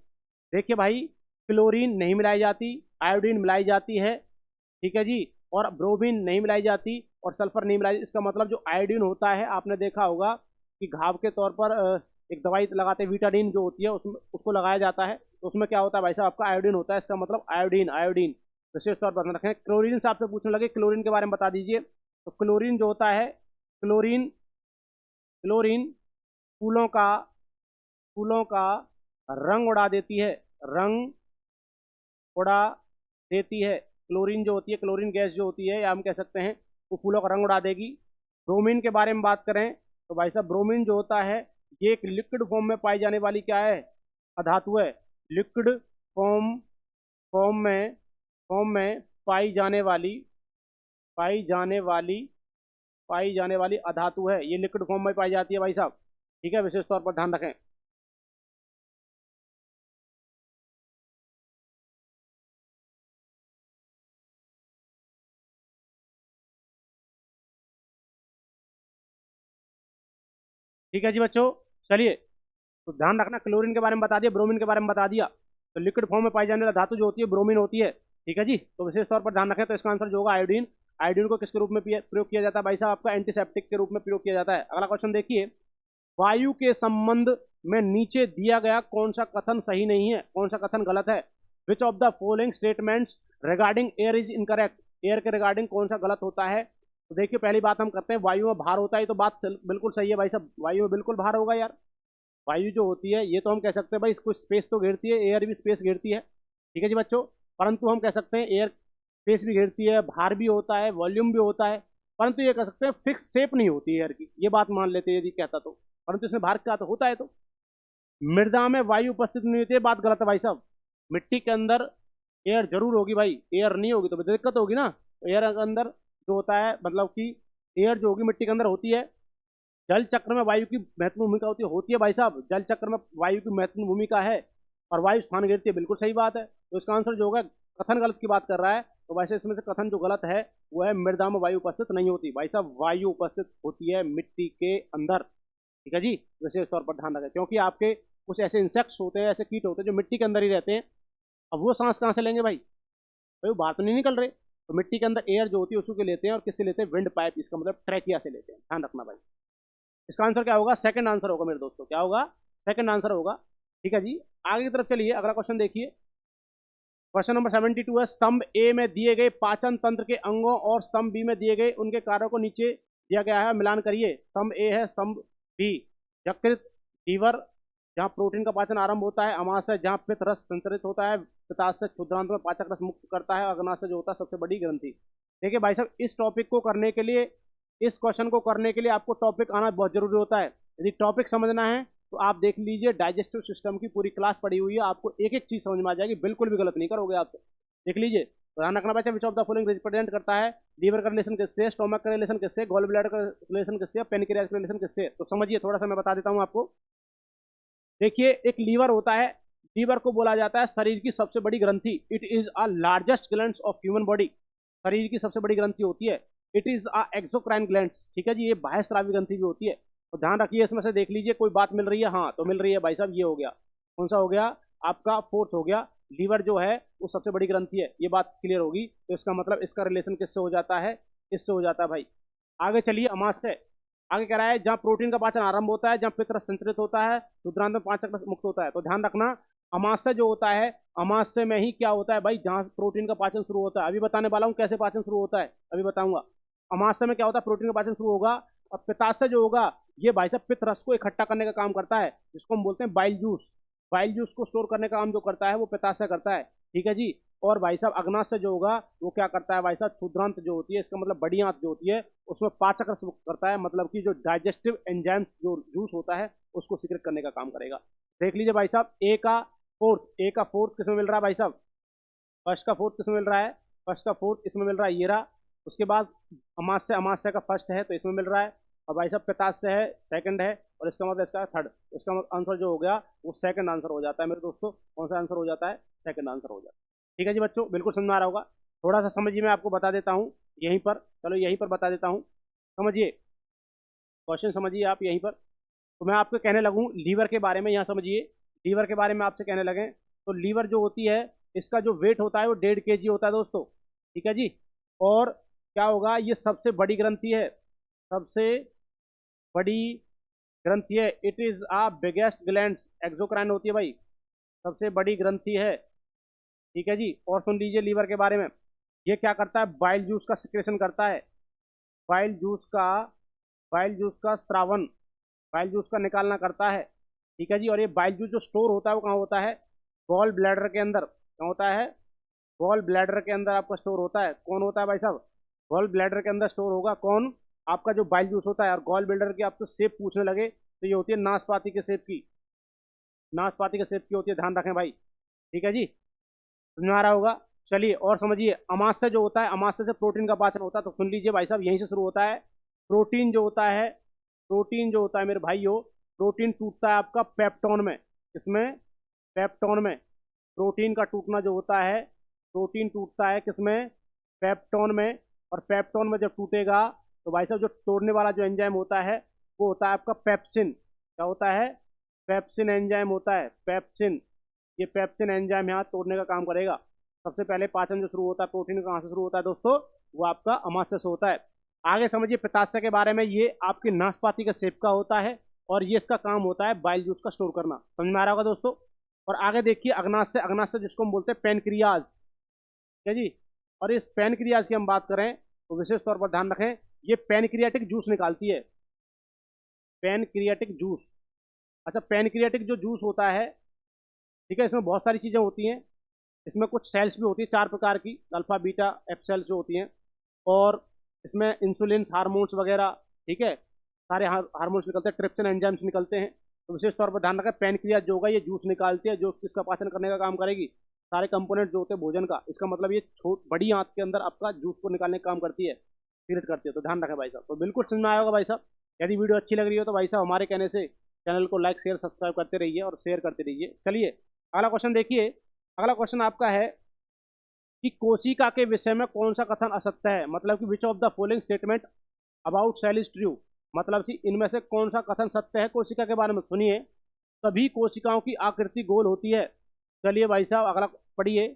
देखिए भाई, क्लोरीन नहीं मिलाई जाती, आयोडीन मिलाई जाती है, ठीक है जी, और ब्रोमीन नहीं मिलाई जाती, और सल्फर नहीं मिलाई। इसका मतलब जो आयोडीन होता है, आपने देखा होगा कि घाव के तौर पर एक दवाई लगाते हैं विटाडीन जो होती है, उसमें उसको लगाया जाता है, तो उसमें क्या होता है भाई साहब, आपका आयोडीन होता है, इसका मतलब आयोडीन, आयोडीन विशेष तौर पर ध्यान रखें। क्लोरीन से आपसे पूछने लगे, क्लोरीन के बारे में बता दीजिए। तो क्लोरीन जो होता है, क्लोरीन, क्लोरीन फूलों का, फूलों का रंग उड़ा देती है, रंग उड़ा देती है। क्लोरीन जो होती है, क्लोरीन गैस जो होती है, या हम कह सकते हैं वो फूलों का रंग उड़ा देगी। ब्रोमीन के बारे में बात करें तो भाई साहब ब्रोमीन जो होता है ये एक लिक्विड फॉर्म में पाई जाने वाली क्या है, अधातु है। लिक्विड फॉर्म फॉर्म में पाई जाने वाली, पाई जाने वाली पाई जाने वाली अधातु है, ये लिक्विड फॉर्म में पाई जाती है भाई साहब, ठीक है, विशेष तौर पर ध्यान रखें। ठीक है जी बच्चों, चलिए, तो ध्यान रखना, क्लोरीन के बारे में बता दिया, ब्रोमीन के बारे में बता दिया। तो लिक्विड फॉर्म में पाई जाने वाली धातु जो होती है ब्रोमीन होती है। ठीक है जी। तो विशेष तौर पर ध्यान रखें, तो इसका आंसर जो होगा आयोडीन। आयोडीन को किसके रूप में प्रयोग किया जाता है भाई साहब? आपका एंटीसेप्टिक के रूप में प्रयोग किया जाता है। अगला क्वेश्चन देखिए, वायु के संबंध में नीचे दिया गया कौन सा कथन सही नहीं है, कौन सा कथन गलत है? Which of the following statements regarding air is incorrect? Air के रिगार्डिंग कौन सा गलत होता है? तो देखिए, पहली बात हम करते हैं, वायु में भार होता है, तो बात बिल्कुल सही है भाई साहब, वायु में बिल्कुल भार होगा यार। वायु जो होती है ये तो हम कह सकते हैं भाई, इसको स्पेस तो घेरती है, एयर भी स्पेस घेरती है, ठीक है जी बच्चों। परंतु हम कह सकते हैं एयर स्पेस भी घेरती है, भार भी होता है, वॉल्यूम भी होता है, परंतु ये कह सकते हैं फिक्स शेप नहीं होती एयर की, ये बात मान लेते हैं यदि कहता तो, परंतु इसमें भार का तो होता है। तो मृदा में वायु उपस्थित नहीं होती है, बात गलत है भाई साहब। मिट्टी के अंदर एयर जरूर होगी भाई, एयर नहीं होगी तो दिक्कत होगी ना। तो एयर के अंदर जो होता है, मतलब कि एयर जो होगी मिट्टी के अंदर होती है। जल चक्र में वायु की महत्वपूर्ण भूमिका होती है भाई साहब, जल चक्र में वायु की महत्वपूर्ण भूमिका है, और वायु स्थान घेरती है, बिल्कुल सही बात है। तो इसका आंसर जो होगा, कथन गलत की बात कर रहा है, तो वैसे इसमें से कथन जो गलत है वो है मृदा में वायु उपस्थित नहीं होती। भाई साहब वायु उपस्थित होती है मिट्टी के अंदर, ठीक है जी। विशेष तौर पर ध्यान रखें, क्योंकि आपके कुछ ऐसे इंसेक्ट्स होते हैं, ऐसे कीट होते हैं जो मिट्टी के अंदर ही रहते हैं। अब वो सांस कहाँ से लेंगे भाई? भाई वो बाहर तो नहीं निकल रहे, तो मिट्टी के अंदर एयर जो होती है उसको लेते हैं, और किससे लेते हैं? विंड पाइप, इसका मतलब ट्रैकिया से लेते हैं, ध्यान रखना भाई। इसका आंसर क्या होगा? सेकंड आंसर होगा मेरे दोस्तों, क्या होगा? सेकंड आंसर होगा, ठीक है जी। आगे की तरफ चलिए, अगला क्वेश्चन देखिए, क्वेश्चन नंबर 72 है, स्तंभ ए में दिए गए पाचन तंत्र के अंगों और स्तंभ बी में दिए गए उनके कार्यों को नीचे दिया गया है, मिलान करिए। स्तंभ ए है, स्तंभ बी। यकृत, लीवर जहाँ प्रोटीन का पाचन आरंभ होता है, अमाशय जहाँ पित्त रस संचरित होता है, पित्ताशय क्षुद्रांत में पाचक रस मुक्त करता है, अग्नाशय जो होता है सबसे बड़ी ग्रंथि। देखिए भाई साहब, इस टॉपिक को करने के लिए, इस क्वेश्चन को करने के लिए आपको टॉपिक आना बहुत जरूरी होता है। यदि टॉपिक समझना है तो आप देख लीजिए, डाइजेस्टिव सिस्टम की पूरी क्लास पड़ी हुई है, आपको एक एक चीज समझ में आ जाएगी, बिल्कुल भी गलत नहीं करोगे आप। देख लीजिए, ध्यान रखना बच्चा, विच ऑफ द फॉलोइंग रिप्रेजेंट करता है लीवर का रिलेशन किससे, स्टोमक का रिलेशन किससे, गॉल ब्लैडर का रिलेशन किससे, पेनक्रियास का रिलेशन किससे? तो समझिए, थोड़ा सा मैं बता देता हूँ आपको। देखिए, एक लीवर होता है, लीवर को बोला जाता है शरीर की सबसे बड़ी ग्रंथि। It is a largest gland of human body, शरीर की सबसे बड़ी ग्रंथि होती है। It is a exocrine gland, ठीक है जी, ये बाह्य स्रावी ग्रंथि भी होती है। तो ध्यान रखिए, इसमें से देख लीजिए कोई बात मिल रही है, हाँ तो मिल रही है भाई साहब, ये हो गया, कौन सा हो गया आपका? फोर्थ हो गया। लीवर जो है वो सबसे बड़ी ग्रंथि है, ये बात क्लियर होगी। तो इसका मतलब इसका रिलेशन किससे हो जाता है? इससे हो जाता है भाई। आगे चलिए, अमाशय। आगे कह रहा है, जहाँ प्रोटीन का पाचन आरंभ होता है, जहाँ पित्त संचरित होता है, रुद्रांत में पाचक रस मुक्त होता है। तो ध्यान रखना, अमाशय जो होता है, अमाशय में ही क्या होता है भाई? जहाँ प्रोटीन का पाचन शुरू होता है। अभी बताने वाला हूँ कैसे पाचन शुरू होता है, अभी बताऊंगा। अमाशय में क्या होता है? प्रोटीन का पाचन शुरू होगा। और पित्ताशय जो होगा, ये भाई साहब पित्त रस को इकट्ठा करने का काम करता है, जिसको हम बोलते हैं बाइल जूस। बाइल जूस को स्टोर करने का काम जो करता है वो पित्ताशय करता है, ठीक है जी। और भाई साहब अग्नाशय जो होगा वो क्या करता है भाई साहब? क्षुद्रांत जो होती है, इसका मतलब बड़ी आंत जो होती है, उसमें पाचक रस करता है, मतलब कि जो डाइजेस्टिव एंजाइम्स जो जूस होता है उसको सीक्रेट करने का काम करेगा। देख लीजिए भाई साहब, ए का फोर्थ किसमें मिल रहा है भाई साहब? फर्स्ट का फोर्थ किसमें मिल रहा है? फर्स्ट का फोर्थ इसमें मिल रहा है, ये रहा। उसके बाद अमाशय, अमाशय का फर्स्ट है तो इसमें मिल रहा है, और भाई साहब पित्ताशय है, सेकंड है, और इसका मतलब इसका थर्ड। इसका आंसर जो हो गया वो सेकंड आंसर हो जाता है मेरे दोस्तों। कौन सा आंसर हो जाता है? सेकंड आंसर हो जाता है, ठीक है जी बच्चों, बिल्कुल समझ में आ रहा होगा। थोड़ा सा समझिए, मैं आपको बता देता हूँ यहीं पर, चलो यहीं पर बता देता हूँ, समझिए क्वेश्चन, समझिए आप यहीं पर। तो मैं आपको कहने लगूँ लीवर के बारे में, यहाँ समझिए, लीवर के बारे में आपसे कहने लगे तो लीवर जो होती है, इसका जो वेट होता है वो 1.5 kg होता है दोस्तों, ठीक है जी। और क्या होगा, ये सबसे बड़ी ग्रंथि है, सबसे बड़ी ग्रंथि है। It is a biggest gland, exocrine होती है भाई, सबसे बड़ी ग्रंथि है, ठीक है जी। और सुन लीजिए लीवर के बारे में, ये क्या करता है? बाइल जूस का सिक्रेशन करता है, बाइल जूस का, बाइल जूस का स्त्रावन, बाइल जूस का निकालना करता है, ठीक है जी। और ये बाइल जूस जो स्टोर होता है वो कहाँ होता है? गॉल ब्लैडर के अंदर। कहाँ होता है? गॉल ब्लैडर के अंदर आपका स्टोर होता है। कौन होता है भाई साहब? गॉल ब्लैडर के अंदर स्टोर होगा कौन? आपका जो बाइल जूस होता है। और गॉल ब्लैडर की आपसे शेप पूछने लगे तो ये होती है नाशपाती के शेप की, नाशपाती के शेप की होती है, ध्यान रखें भाई, ठीक है जी, समझ में आ रहा होगा। चलिए और समझिए, अमाशय जो होता है, अमाशय से प्रोटीन का पाचन होता है। तो सुन लीजिए भाई साहब, यहीं से शुरू होता है। प्रोटीन जो होता है, प्रोटीन जो होता है मेरे भाइयों, प्रोटीन टूटता है आपका पेप्टोन में। किसमें? पेप्टोन में। प्रोटीन का टूटना जो होता है, प्रोटीन टूटता है किसमें? पेप्टोन में। और पेप्टोन में जब टूटेगा तो भाई साहब जो तोड़ने वाला जो एंजाइम होता है वो होता है आपका पेप्सिन। क्या होता है? पेप्सिन एंजाइम होता है, पेप्सिन। ये पेप्सिन एंजाइम यहाँ तोड़ने का काम करेगा। सबसे पहले पाचन जो शुरू होता है प्रोटीन कहाँ से शुरू होता है दोस्तों, वो आपका अमाशय से होता है। आगे समझिए पित्ताशय के बारे में, ये आपके नाशपाती के शेप का होता है और ये इसका काम होता है बाइल जूस का स्टोर करना। समझ में आ रहा होगा दोस्तों। और आगे देखिए अग्नाशय, अग्नाशय जिसको हम बोलते हैं पेनक्रियाज, ठीक है जी। और इस पेनक्रियाज की हम बात करें तो विशेष तौर पर ध्यान रखें, ये पेनक्रियाटिक जूस निकालती है, पेनक्रियाटिक जूस। अच्छा, पेनक्रियाटिक जो जूस होता है, ठीक है, इसमें बहुत सारी चीज़ें होती हैं। इसमें कुछ सेल्स भी होती है 4 प्रकार की, अल्फा बीटा एफ सेल्स जो होती हैं, और इसमें इंसुलिन हार्मोन्स वगैरह, ठीक है, सारे हार्मोन्स निकलते हैं, ट्रिप्सिन एंजाइम्स निकलते हैं। तो विशेष तौर पर ध्यान रखें, पेनक्रियाज जो होगा ये जूस निकालती है, जो इसका पाचन करने का काम करेगी, सारे कंपोनेंट जो होते हैं भोजन का। इसका मतलब ये बड़ी आंत के अंदर आपका जूस को निकालने का काम करती है, सीरत करती है। तो ध्यान रखें भाई साहब। तो बिल्कुल समझ में आया होगा भाई साहब। यदि वीडियो अच्छी लग रही हो तो भाई साहब हमारे कहने से चैनल को लाइक शेयर सब्सक्राइब करते रहिए और शेयर करते रहिए। चलिए अगला क्वेश्चन देखिए। अगला क्वेश्चन आपका है कि कोशिका के विषय में कौन सा कथन असत्य है, मतलब कि which of the following statement about cell is true, मतलब कि इनमें से कौन सा कथन सत्य है कोशिका के बारे में। सुनिए, सभी कोशिकाओं की आकृति गोल होती है। चलिए भाई साहब अगला पढ़िए।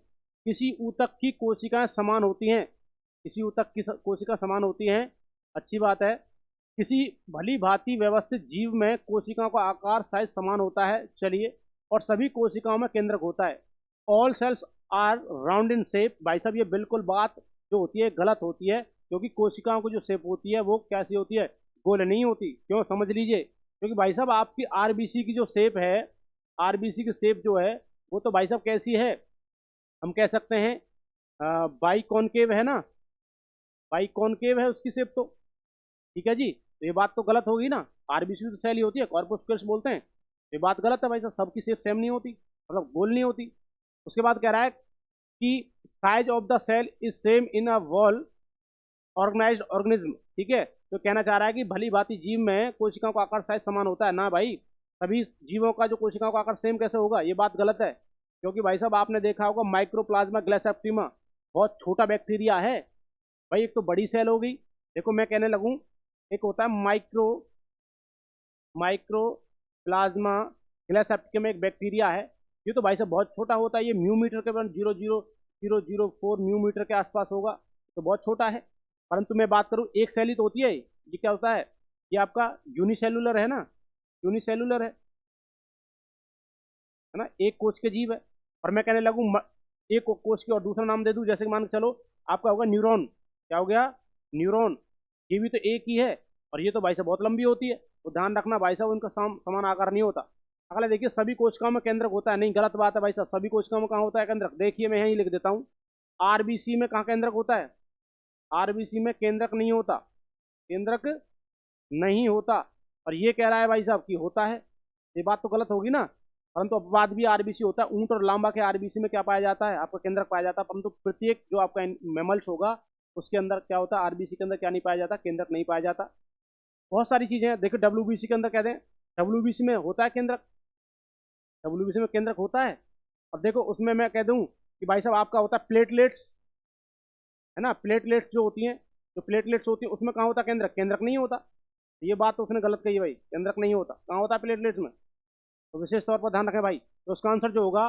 किसी ऊतक की कोशिकाएं समान होती हैं, किसी ऊतक की कोशिका समान होती हैं, अच्छी बात है। किसी भली भांति व्यवस्थित जीव में कोशिकाओं का आकार साइज समान होता है, चलिए। और सभी कोशिकाओं में केंद्रक होता है। All cells are round in shape, भाई साहब ये बिल्कुल बात जो होती है गलत होती है, क्योंकि कोशिकाओं की जो शेप होती है वो कैसी होती है, गोल नहीं होती। क्यों, समझ लीजिए। क्योंकि भाई साहब आपकी आरबीसी की जो शेप है, आरबीसी की शेप जो है वो तो भाई साहब कैसी है, हम कह सकते हैं बाई कॉनकेव है ना, बाई कॉनकेव है उसकी शेप तो, ठीक है जी। तो ये बात तो गलत होगी ना, आरबीसी तो सेल ही होती है, कॉर्पोस्केल्स बोलते हैं। ये बात गलत है भाई साहब, सबकी शेप सेम नहीं होती, मतलब गोल नहीं होती। उसके बाद कह रहा है कि size of the cell is same in a well organized organism, ठीक है। तो कहना चाह रहा है कि भली भांति जीव में कोशिकाओं का आकार साइज समान होता है ना भाई, सभी जीवों का जो कोशिकाओं का आकार सेम कैसे होगा, ये बात गलत है। क्योंकि भाई साहब आपने देखा होगा माइक्रोप्लाज्मा ग्लाइसेप्टिमा बहुत छोटा बैक्टीरिया है भाई, एक तो बड़ी सेल हो गई। देखो मैं कहने लगूं, एक होता है माइक्रोप्लाज्मा ग्लाइसेप्टिमा में एक बैक्टीरिया है, ये तो भाई साहब बहुत छोटा होता है, ये म्यू मीटर के 0.00004 म्यू मीटर के आसपास होगा, तो बहुत छोटा है। परंतु मैं बात करूं एक सेल ही तो होती है, ये क्या होता है, ये आपका यूनिसेलुलर है ना, यूनिसेलुलर है ना, एक कोश के जीव है। और मैं कहने लगूं एक कोश की और दूसरा नाम दे दूं, जैसे मान के चलो आपका होगा न्यूरॉन, क्या हो गया, न्यूरॉन, ये भी तो एक ही है, और ये तो भाई साहब बहुत लंबी होती है। तो ध्यान रखना भाई साहब उनका समान आकार नहीं होता। अगला देखिए, सभी कोशिकाओं में केंद्रक होता है, नहीं गलत बात है भाई साहब, सभी कोशिकाओं में कहाँ होता है केंद्रक, देखिए मैं यहीं लिख देता हूँ, आरबीसी में कहाँ केंद्रक होता है, आरबीसी में केंद्रक नहीं होता, केंद्रक नहीं होता। और ये कह रहा है भाई साहब कि होता है, ये बात तो गलत होगी ना। परंतु अपवाद भी आरबीसी होता है, ऊंट और लांबा के आरबीसी में क्या पाया जाता है, आपका केंद्रक पाया जाता है। परंतु प्रत्येक जो आपका मेमल्स होगा उसके अंदर क्या होता है, आरबीसी के अंदर क्या नहीं पाया जाता, केंद्रक नहीं पाया जाता। बहुत सारी चीजें हैं, देखो डब्ल्यूबीसी के अंदर कहते हैं, डब्ल्यूबीसी में होता है केंद्रक, डब्ल्यूबीसी में केंद्रक होता है। और देखो उसमें मैं कह दूं कि भाई साहब आपका होता है प्लेटलेट्स, है ना, प्लेटलेट्स जो होती हैं, जो प्लेटलेट्स होती है उसमें कहाँ होता है केंद्रक, केंद्रक नहीं होता। ये बात तो उसने गलत कही भाई, केंद्रक नहीं होता, कहाँ होता है प्लेटलेट्स में। तो विशेष तौर पर ध्यान रखें भाई। तो उसका आंसर जो होगा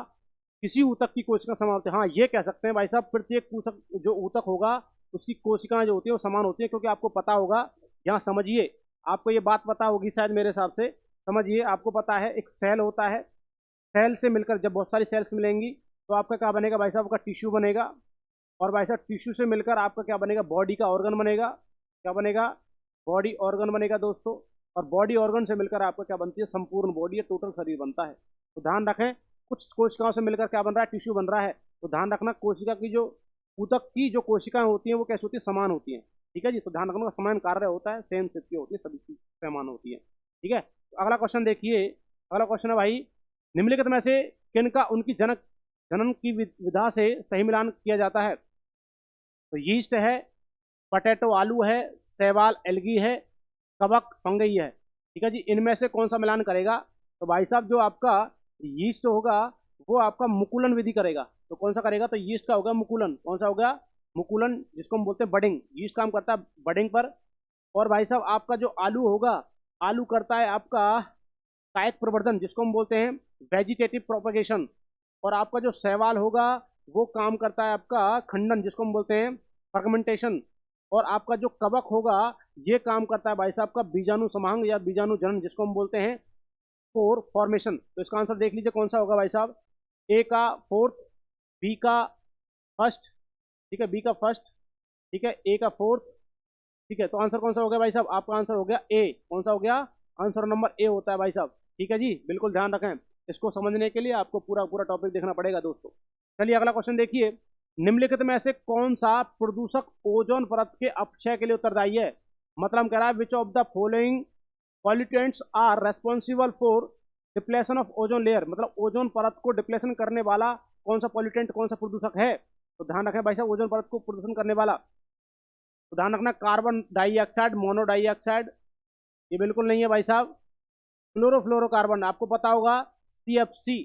किसी ऊतक की कोशिका समान होती है, हाँ ये कह सकते हैं भाई साहब, प्रत्येक ऊतक जो ऊतक होगा उसकी कोशिकाएं जो होती है वो समान होती है। क्योंकि आपको पता होगा, यहाँ समझिए, आपको ये बात पता होगी शायद मेरे हिसाब से, समझिए आपको पता है एक सेल होता है, सेल से मिलकर जब बहुत सारी सेल्स मिलेंगी तो आपका क्या बनेगा भाई साहब, आपका टिश्यू बनेगा। और भाई साहब टिश्यू से मिलकर आपका क्या बनेगा, बॉडी का ऑर्गन बनेगा, क्या बनेगा, बॉडी ऑर्गन बनेगा दोस्तों। और बॉडी ऑर्गन से मिलकर आपका क्या बनती है, संपूर्ण बॉडी या टोटल शरीर बनता है। तो ध्यान रखें, कुछ कोशिकाओं से मिलकर क्या बन रहा है, टिश्यू बन रहा है। तो ध्यान रखना, कोशिका की जो ऊतक की जो कोशिकाएं होती हैं वो कैसी होती है, समान होती हैं, ठीक है जी। तो ध्यान रखना समान कार्य होता है, सेम शेप की होती है, सभी चीज समान होती है, ठीक है। तो अगला क्वेश्चन देखिए, अगला क्वेश्चन है भाई, निम्नलिखित में से किनका उनकी जनन की विधा से सही मिलान किया जाता है। तो यीस्ट है, पटेटो आलू है, शैवाल एल्गी है, कवक फंगई है, ठीक है जी। इनमें से कौन सा मिलान करेगा। तो भाई साहब जो आपका यीस्ट होगा वो आपका मुकुलन विधि करेगा। तो कौन सा करेगा, तो यीस्ट का होगा मुकुलन, कौन सा होगा, मुकुलन, जिसको हम बोलते हैं बडिंग, यीस्ट काम करता है बडिंग पर। और भाई साहब आपका जो आलू होगा, आलू करता है आपका कायिक प्रवर्धन, जिसको हम बोलते हैं वेजिटेटिव प्रोपगेशन। और आपका जो शैवाल होगा वो काम करता है आपका खंडन, जिसको हम बोलते हैं फर्मेंटेशन। और आपका जो कवक होगा ये काम करता है भाई साहब का बीजाणु समांग या बीजाणु जनन, जिसको हम बोलते हैं फोर फॉर्मेशन। तो इसका आंसर देख लीजिए कौन सा होगा भाई साहब, ए का फोर्थ, बी का फर्स्ट, ठीक है, बी का फर्स्ट, ठीक है, ए का फोर्थ, ठीक है। तो आंसर कौन सा हो गया भाई साहब, आपका आंसर हो गया ए। कौन सा हो गया, आंसर नंबर ए होता है भाई साहब, ठीक है जी, बिल्कुल ध्यान रखें। इसको समझने के लिए आपको पूरा पूरा टॉपिक देखना पड़ेगा दोस्तों। चलिए अगला क्वेश्चन देखिए, निम्नलिखित में से कौन सा प्रदूषक ओजोन परत के अपक्षय के लिए उत्तरदायी है। मतलब हम कह रहा है which of the following pollutants are responsible for depletion of ozone layer, मतलब ओजोन परत को डिप्लेशन करने वाला कौन सा पॉल्यूटेंट, कौन सा प्रदूषक है। तो ध्यान रखें भाई साहब, ओजोन परत को प्रदूषण करने वाला, तो ध्यान रखना कार्बन डाइऑक्साइड, मोनो डाइऑक्साइड, ये बिल्कुल नहीं है भाई साहब। क्लोरोफ्लोरोकार्बन, आपको पता होगा सीएफसी,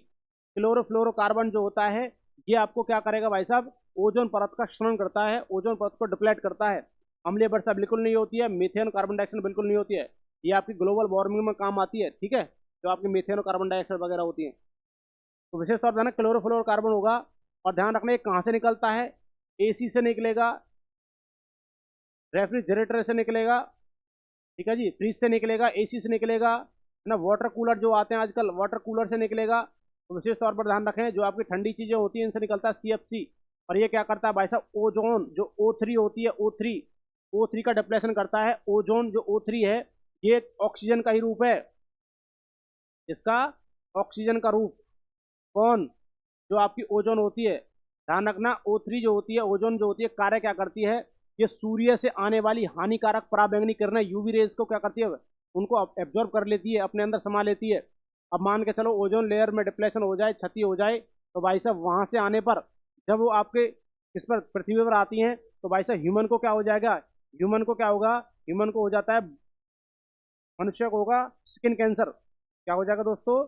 क्लोरोफ्लोरोकार्बन जो होता है ये आपको क्या करेगा भाई साहब, ओजोन परत का क्षरण करता है, ओजोन परत को डिप्लेट करता है। अम्लीय वर्षा बिल्कुल नहीं होती है, मीथेन कार्बन डाइऑक्साइड बिल्कुल नहीं होती है, ये आपकी ग्लोबल वार्मिंग में काम आती है, ठीक है, जो आपकी मीथेन और कार्बन डाइऑक्साइड वगैरह होती है। तो विशेष तौर पर ना क्लोरोफ्लोरोकार्बन होगा। और ध्यान रखना ये कहाँ से निकलता है, एसी से निकलेगा, रेफ्रिजरेटर से निकलेगा, ठीक है जी, फ्रिज से निकलेगा, एसी से निकलेगा, है ना, वाटर कूलर जो आते हैं आजकल, वाटर कूलर से निकलेगा। तो विशेष तौर पर ध्यान रखें जो आपकी ठंडी चीजें होती हैं इनसे निकलता है सीएफसी। और ये क्या करता है भाई साहब, ओजोन जो O3 होती है, O3 का डिप्लेशन करता है। ओजोन जो O3 है ये ऑक्सीजन का ही रूप है, इसका ऑक्सीजन का रूप। कौन, जो आपकी ओजोन होती है, ध्यान रखना O3 जो होती है, ओजोन जो होती है, कार्य क्या करती है, ये सूर्य से आने वाली हानिकारक पराबैंगनी किरणें यूवी रेज को क्या करती है, उनको एब्जॉर्ब कर लेती है, अपने अंदर समा लेती है। अब मान के चलो ओजोन लेयर में डिप्लेशन हो जाए, क्षति हो जाए, तो भाई साहब वहां से आने पर जब वो आपके इस पर पृथ्वी पर आती हैं तो भाई साहब ह्यूमन को क्या हो जाएगा, ह्यूमन को क्या होगा, ह्यूमन को हो जाता है, मनुष्य को होगा स्किन कैंसर। क्या हो जाएगा दोस्तों,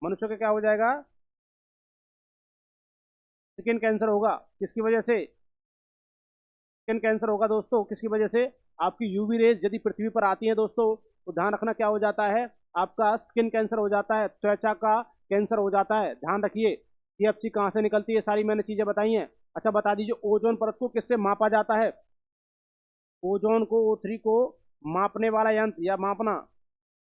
मनुष्य को क्या हो जाएगा, स्किन कैंसर होगा। किसकी वजह से स्किन कैंसर होगा दोस्तों, किसकी वजह से, आपकी यूवी रेज यदि पृथ्वी पर आती है दोस्तों, तो ध्यान रखना क्या हो जाता है, आपका स्किन कैंसर हो जाता है, त्वचा का कैंसर हो जाता है। ध्यान रखिए सीएफसी कहाँ से निकलती है, सारी मैंने चीजें बताई हैं। अच्छा बता दीजिए ओजोन परत को किससे मापा जाता है, ओजोन को O3 को मापने वाला यंत्र, या मापना,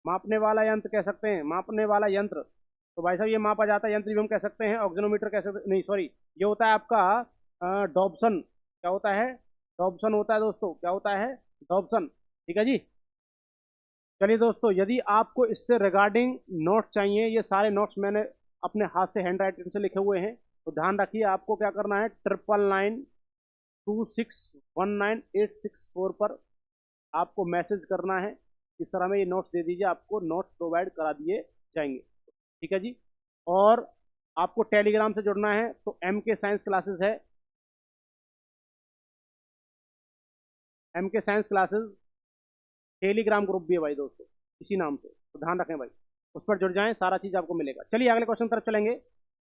मापने वाला यंत्र कह सकते हैं, मापने वाला यंत्र। तो भाई साहब ये मापा जाता है यंत्र भी हम कह सकते हैं, ऑक्सीनोमीटर कह सकते नहीं, सॉरी, ये होता है आपका डॉब्सन। क्या होता है, डॉब्सन होता है दोस्तों, क्या होता है, डॉब्सन, ठीक है जी। चलिए दोस्तों, यदि आपको इससे रिगार्डिंग नोट्स चाहिए, ये सारे नोट्स मैंने अपने हाथ से हैंड राइटिंग से लिखे हुए हैं, तो ध्यान रखिए आपको क्या करना है, 9992619864 पर आपको मैसेज करना है, इस तरह में ये नोट्स दे दीजिए, आपको नोट्स प्रोवाइड करा दिए जाएंगे, ठीक है जी। और आपको टेलीग्राम से जुड़ना है तो MK साइंस क्लासेस है, MK science classes Telegram group भी है भाई दोस्तों, इसी नाम से, तो ध्यान रखें भाई, उस पर जुड़ जाएं, सारा चीज आपको मिलेगा। चलिए अगले क्वेश्चन तरफ चलेंगे।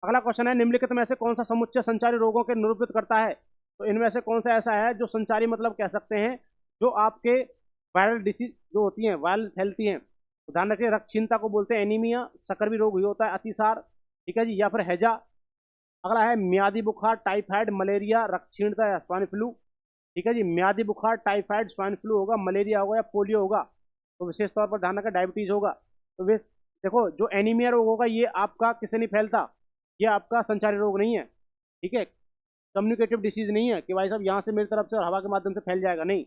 अगला क्वेश्चन है, निम्नलिखित में से कौन सा समुच्चय संचारी रोगों के निरूपित करता है। तो इनमें से कौन सा ऐसा है जो संचारी, मतलब कह सकते हैं जो आपके वायरल डिसीज जो होती हैं, वायरल फैलती हैं। तो ध्यान रखिए रक्तहीनता को बोलते हैं एनीमिया, सकरवी रोग हुई होता है अतिसार, ठीक है जी, या फिर हैजा। अगला है मियादी बुखार, टाइफाइड, मलेरिया, रक्तहीनता या स्वाइन फ्लू, ठीक है जी, मियादी बुखार, टाइफाइड, स्वाइन फ्लू होगा, मलेरिया होगा या पोलियो होगा। तो विशेष तौर पर ध्यान रखा डायबिटीज होगा। तो वे देखो जो एनीमिया रोग होगा ये आपका किससे नहीं फैलता, ये आपका संचारी रोग नहीं है, ठीक है, कम्युनिकेटिव डिसीज नहीं है कि भाई साहब यहाँ से मेरी तरफ से और हवा के माध्यम से फैल जाएगा, नहीं।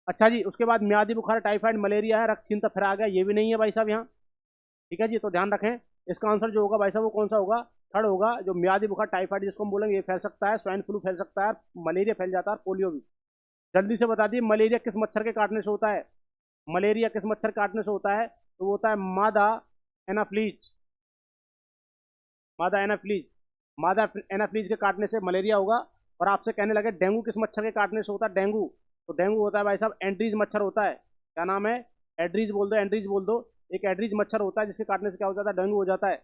अच्छा जी, उसके बाद मियादी बुखार, टाइफाइड, मलेरिया है, रक्तहीनता फिर आ गया, ये भी नहीं है भाई साहब यहाँ, ठीक है जी। तो ध्यान रखें इसका आंसर जो होगा भाई साहब वो कौन सा होगा, थर्ड होगा, जो मियादी बुखार, टाइफाइड जिसको हम बोलेंगे ये फैल सकता है, स्वाइन फ्लू फैल सकता है, मलेरिया फैल जाता है, पोलियो भी। जल्दी से बता दिए मलेरिया किस मच्छर के काटने से होता है, मलेरिया किस मच्छर काटने से होता है, तो वो होता है मादा एनाफ्लीज, मादा एनाफ्लीज, मादा एनाफ्लीज के काटने से मलेरिया होगा। और आपसे कहने लगे डेंगू किस मच्छर के काटने से होता है, डेंगू, तो डेंगू होता है भाई साहब एंड्रीज मच्छर होता है, क्या नाम है, एड्रीज बोल दो, एंड्रीज बोल दो, एक एड्रीज मच्छर होता है जिसके काटने से क्या हो जाता है, डेंगू हो जाता है,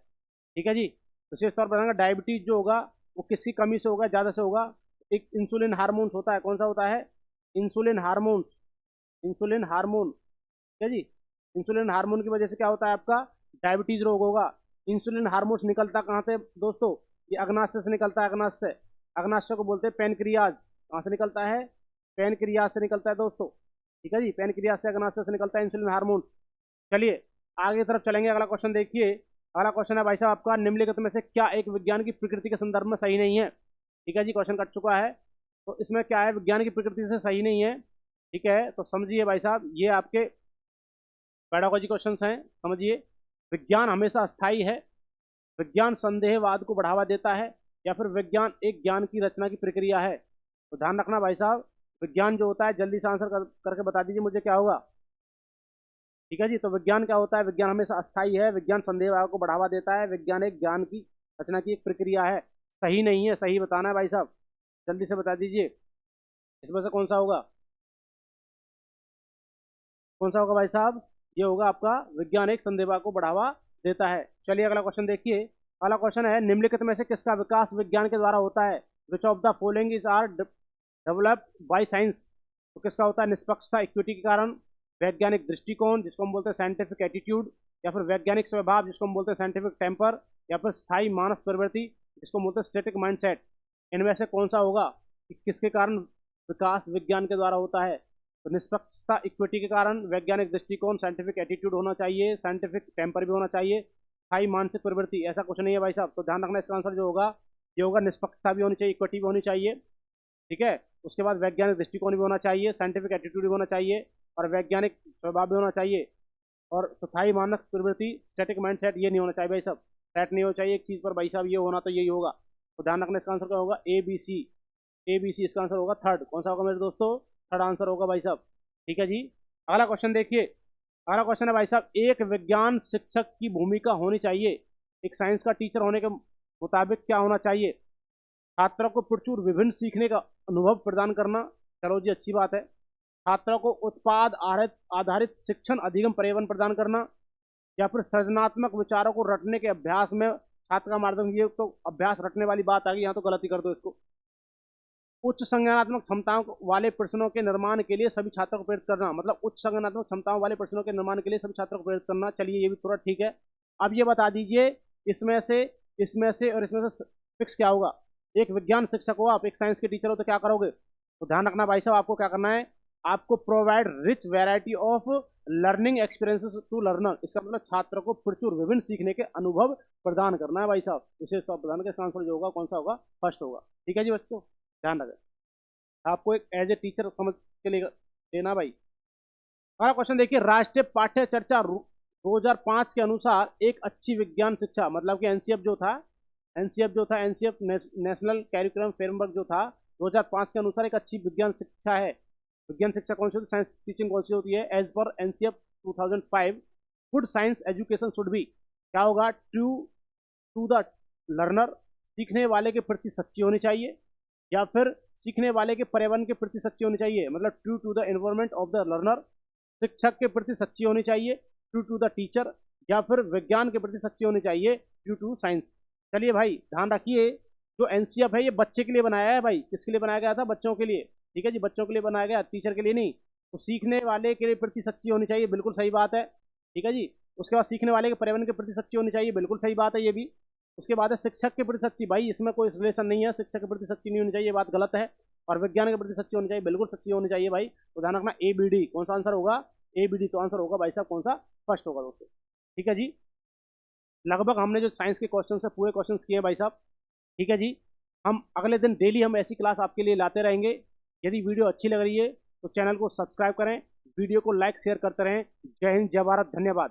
ठीक है जी। विशेष तौर पर डायबिटीज जो होगा वो किसकी कमी से होगा, ज़्यादा से होगा, एक इंसुलिन हार्मोन्स होता है, कौन सा होता है, इंसुलिन हार्मोन्स, इंसुलिन हार्मोन, ठीक है जी, इंसुलिन हार्मोन की वजह से क्या होता है आपका डायबिटीज रोग होगा। इंसुलिन हार्मोन्स निकलता कहाँ से दोस्तों, ये अग्नाशय से निकलता है, अग्नाशय। अग्नाशय को बोलते हैं पैनक्रियाज। कहाँ से निकलता है? पैनक्रियाज से निकलता है दोस्तों। ठीक है जी, पैनक्रियाज से, अग्नाशय से निकलता है इंसुलिन हार्मोन। चलिए आगे की तरफ चलेंगे। अगला क्वेश्चन देखिए। अगला क्वेश्चन है भाई साहब आपका, निम्नलिखित में से क्या एक विज्ञान की प्रकृति के संदर्भ में सही नहीं है? ठीक है जी, क्वेश्चन कट चुका है। तो इसमें क्या है, विज्ञान की प्रकृति से सही नहीं है। ठीक है, तो समझिए भाई साहब, ये आपके पेडागोजी क्वेश्चंस हैं, समझिए। विज्ञान हमेशा अस्थायी है, विज्ञान संदेहवाद को बढ़ावा देता है, या फिर विज्ञान एक ज्ञान की रचना की प्रक्रिया है? तो ध्यान रखना भाई साहब, विज्ञान जो होता है, जल्दी से आंसर करके बता दीजिए मुझे क्या होगा। ठीक है जी, तो विज्ञान क्या होता है? विज्ञान हमेशा अस्थायी है, विज्ञान संदेहवाद को बढ़ावा देता है, विज्ञान एक ज्ञान की रचना की एक प्रक्रिया है। सही नहीं है, सही बताना है भाई साहब, जल्दी से बता दीजिए इसमें से कौन सा होगा, कौन सा होगा भाई साहब? ये होगा आपका, विज्ञान एक संदेहवाद को बढ़ावा देता है। चलिए अगला क्वेश्चन देखिए। अगला क्वेश्चन है, निम्नलिखित में से किसका विकास विज्ञान के द्वारा होता है? Which of the following is are developed by science? तो किसका होता है? निष्पक्षता, इक्विटी के कारण, वैज्ञानिक दृष्टिकोण जिसको हम बोलते हैं साइंटिफिक एटीट्यूड, या फिर वैज्ञानिक स्वभाव जिसको हम बोलते हैं साइंटिफिक टेम्पर, या फिर स्थायी मानस प्रवृत्ति जिसको हम बोलते हैं स्टैटिक माइंडसेट। इनमें से कौन सा होगा कि किसके कारण विकास विज्ञान के द्वारा होता है? तो निष्पक्षता, इक्विटी के कारण, वैज्ञानिक दृष्टिकोण, साइंटिफिक एटीट्यूड होना चाहिए, साइंटिफिक टेम्पर भी होना चाहिए, स्थायी मानसिक प्रवृत्ति, ऐसा कुछ नहीं है भाई साहब। तो ध्यान रखना, इसका आंसर जो होगा ये होगा, निष्पक्षता भी होनी चाहिए, इक्विटी भी होनी चाहिए। ठीक है, उसके बाद वैज्ञानिक दृष्टिकोण भी होना चाहिए, साइंटिफिक एटीट्यूड भी होना चाहिए, और वैज्ञानिक स्वभाव भी होना चाहिए, और स्थायी मानक प्रवृत्ति, स्टैटिक माइंड सेट, ये नहीं होना चाहिए भाई साहब। सेट नहीं होना चाहिए एक चीज़ पर भाई साहब, ये होना तो यही होगा। तो ध्यान रखना, इसका आंसर क्या होगा? A B C. A B C इसका आंसर होगा थर्ड। कौन सा होगा मेरे दोस्तों? थर्ड आंसर होगा भाई साहब। ठीक है जी, अगला क्वेश्चन देखिए। अगला क्वेश्चन है भाई साहब, एक विज्ञान शिक्षक की भूमिका होनी चाहिए, एक साइंस का टीचर होने के मुताबिक क्या होना चाहिए? छात्रों को प्रचुर विभिन्न सीखने का अनुभव प्रदान करना, चलो जी अच्छी बात है। छात्रों को उत्पाद आधारित शिक्षण अधिगम परिवहन प्रदान करना, या फिर सृजनात्मक विचारों को रटने के अभ्यास में छात्र का मार्गदर्शन। ये तो अभ्यास रटने वाली बात आ गई, यहाँ तो गलती कर दो इसको। उच्च संज्ञानात्मक क्षमताओं वाले प्रश्नों के निर्माण के लिए सभी छात्रों को प्रेरित करना, मतलब उच्च संज्ञानात्मक क्षमताओं वाले प्रश्नों के निर्माण के लिए सभी छात्रों को प्रेरित करना। चलिए ये भी थोड़ा ठीक है। अब ये बता दीजिए, इसमें से और इसमें से फिक्स क्या होगा? एक विज्ञान शिक्षक हो आप, एक साइंस के टीचर हो, तो क्या करोगे? तो ध्यान रखना भाई साहब, आपको क्या करना है? आपको provide rich variety of learning experiences to learner. इसका मतलब छात्र को प्रचुर विभिन्न सीखने के अनुभव प्रदान करना है भाई साहब, विशेष तौर प्रदान का। इसका आंसर जो होगा कौन सा होगा? फर्स्ट होगा। ठीक है जी बच्चों, ध्यान रखें, आपको एक एज ए टीचर समझ के लेना भाई। अगला क्वेश्चन देखिए, राष्ट्रीय पाठ्य चर्चा 2005 के अनुसार एक अच्छी विज्ञान शिक्षा, मतलब कि एनसीएफ जो था, एनसीएफ नेशनल कैरिकुलम फ्रेमवर्क जो था 2005 के अनुसार एक अच्छी विज्ञान शिक्षा है। विज्ञान शिक्षा कौन सी होती है? साइंस टीचिंग कौन सी होती है? As per NCF 2005 good science education should be, क्या होगा? ट्रू टू द लर्नर, सीखने वाले के प्रति सच्ची होनी चाहिए, या फिर सीखने वाले के पर्यावरण के प्रति सच्ची होनी चाहिए, मतलब true to the environment of the learner, शिक्षक के प्रति सच्ची होनी चाहिए, ट्रू टू द टीचर, या फिर विज्ञान के प्रति सच्ची होनी चाहिए, ट्रू टू साइंस। चलिए भाई ध्यान रखिए, जो एनसीएफ है ये बच्चे के लिए बनाया है भाई। किसके लिए बनाया गया था? बच्चों के लिए। ठीक है जी, बच्चों के लिए बनाया गया, टीचर के लिए नहीं। तो सीखने वाले के प्रति सच्ची होनी चाहिए, बिल्कुल सही बात है। ठीक है जी, उसके बाद सीखने वाले के पर्यावरण के प्रति सच्ची होनी चाहिए, बिल्कुल सही बात है ये भी। उसके बाद है शिक्षक के प्रति सच्ची, भाई इसमें कोई रिलेशन नहीं है, शिक्षक के प्रति सच्ची नहीं होनी चाहिए, ये बात गलत है। और विज्ञान के प्रति सच्ची होनी चाहिए, बिल्कुल सच्ची होनी चाहिए भाई। तो ध्यान रखना, ए बी डी कौन सा आंसर होगा? ए बी डी तो आंसर होगा भाई साहब कौन सा? फर्स्ट होगा दोस्तों। ठीक है जी, लगभग हमने जो साइंस के क्वेश्चन है पूरे क्वेश्चन किए भाई साहब। ठीक है जी, हम अगले दिन डेली हम ऐसी क्लास आपके लिए लाते रहेंगे। यदि वीडियो अच्छी लग रही है तो चैनल को सब्सक्राइब करें, वीडियो को लाइक शेयर करते रहें। जय हिंद, जय भारत, धन्यवाद।